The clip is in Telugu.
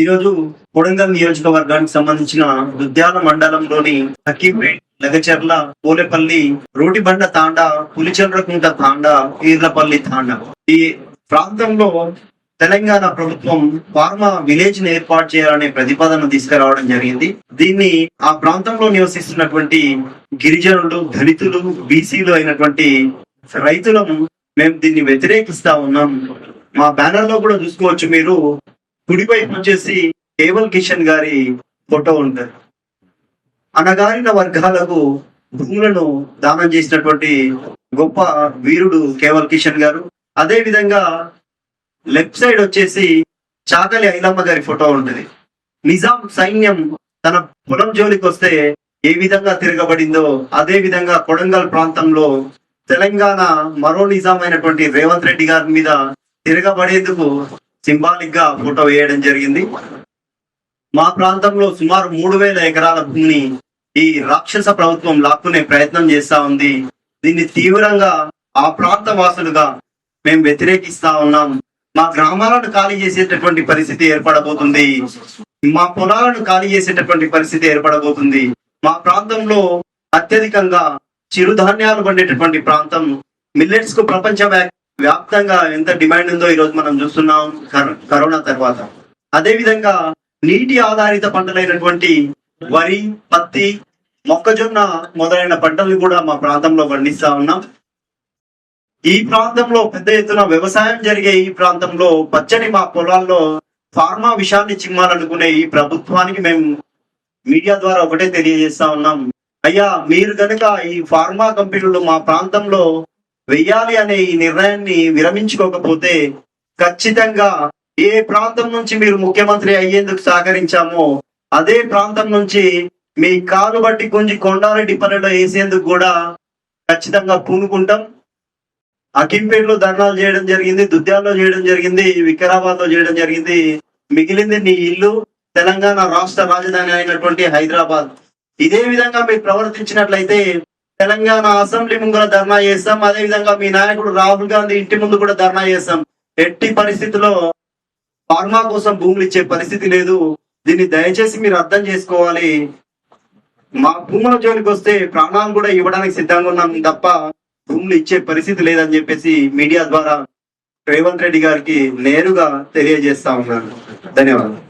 ఈరోజు కొడంగల్ నియోజకవర్గానికి సంబంధించిన దుద్యాల మండలంలోని హకీంపేట్, లగచర్ల, పోలేపల్లి, రోటిబండ తాండా, పులిచెర్లకుంట తాండా, ఈర్లపల్లి తాండా ఈ ప్రాంతంలో తెలంగాణ ప్రభుత్వం ఫార్మా విలేజ్ ని ఏర్పాటు చేయాలనే ప్రతిపాదన తీసుకురావడం జరిగింది. దీన్ని ఆ ప్రాంతంలో నివసిస్తున్నటువంటి గిరిజనులు, దళితులు, బీసీలు అయినటువంటి రైతులను మేము దీన్ని వ్యతిరేకిస్తా ఉన్నాం. మా బ్యానర్ లో కూడా చూసుకోవచ్చు మీరు. కుడివైపు వచ్చేసి కేవల్ కిషన్ గారి ఫోటో ఉంటుంది. అనగారిన వర్గాలకు భూములను దానం చేసినటువంటి గొప్ప వీరుడు కేవల్ కిషన్ గారు. అదే విధంగా లెఫ్ట్ సైడ్ వచ్చేసి చాకలి ఐలమ్మ గారి ఫోటో ఉంటుంది. నిజాం సైన్యం తన పొలం జోలికి వస్తే ఏ విధంగా తిరగబడిందో అదే విధంగా కొడంగల్ ప్రాంతంలో తెలంగాణ మరో నిజాం అయినటువంటి రేవంత్ రెడ్డి గారి మీద తిరగబడేందుకు సింబాలిక్ గా ఫోటో వేయడం జరిగింది. మా ప్రాంతంలో సుమారు 3000 ఎకరాల భూమిని ఈ రాక్షస ప్రభుత్వం లాక్కునే ప్రయత్నం చేస్తా ఉంది. దీన్ని తీవ్రంగా ఆ ప్రాంత వాసులుగా మేము వ్యతిరేకిస్తా ఉన్నాం. మా గ్రామాలను ఖాళీ చేసేటటువంటి పరిస్థితి ఏర్పడబోతుంది. మా పొలాలను ఖాళీ చేసేటటువంటి పరిస్థితి ఏర్పడబోతుంది. మా ప్రాంతంలో అత్యధికంగా చిరుధాన్యాలు పండేటటువంటి ప్రాంతం. మిల్లెట్స్ కు ప్రపంచ వ్యాప్తంగా ఎంత డిమాండ్ ఉందో ఈరోజు మనం చూస్తున్నాం కరోనా తర్వాత. అదే విధంగా నీటి ఆధారిత పంటలైనటువంటి వరి, పత్తి, మొక్కజొన్న మొదలైన పంటలు కూడా మా ప్రాంతంలో పండిస్తా ఉన్నాం. ఈ ప్రాంతంలో పెద్ద ఎత్తున వ్యవసాయం జరిగే ఈ ప్రాంతంలో పచ్చని మా పొలాల్లో ఫార్మా విషాన్ని చిమ్మాలనుకునే ఈ ప్రభుత్వానికి మేము మీడియా ద్వారా ఒకటే తెలియజేస్తా ఉన్నాం. అయ్యా, మీరు కనుక ఈ ఫార్మా కంపెనీలు మా ప్రాంతంలో వెయ్యాలి అనే ఈ నిర్ణయాన్ని విరమించుకోకపోతే ఖచ్చితంగా ఏ ప్రాంతం నుంచి మీరు ముఖ్యమంత్రి అయ్యేందుకు సహకరించామో అదే ప్రాంతం నుంచి మీ కాలు బట్టి గుంజి కొండారెడ్డి పల్లెలో వేసేందుకు కూడా ఖచ్చితంగా పూనుకుంటాం. అకింపేటలో ధర్నాలు చేయడం జరిగింది, దుద్యాల్లో చేయడం జరిగింది, వికారాబాద్ లో చేయడం జరిగింది. మిగిలింది నీ ఇల్లు తెలంగాణ రాష్ట్ర రాజధాని అయినటువంటి హైదరాబాద్. ఇదే విధంగా మీరు ప్రవర్తించినట్లయితే తెలంగాణ అసెంబ్లీ ముంగర ధర్నా చేస్తాం. అదే విధంగా మీ నాయకుడు రాహుల్ గాంధీ ఇంటి ముందు కూడా ధర్నా చేస్తాం. ఎట్టి పరిస్థితుల్లో ఫార్మా కోసం భూములు ఇచ్చే పరిస్థితి లేదు. దీన్ని దయచేసి మీరు అర్థం చేసుకోవాలి. మా భూముల జోలికి వస్తే ప్రాణాలు కూడా ఇవ్వడానికి సిద్ధంగా ఉన్నాం తప్ప భూములు ఇచ్చే పరిస్థితి లేదని చెప్పేసి మీడియా ద్వారా రేవంత్ రెడ్డి గారికి నేరుగా తెలియజేస్తా ఉన్నాను. ధన్యవాదాలు.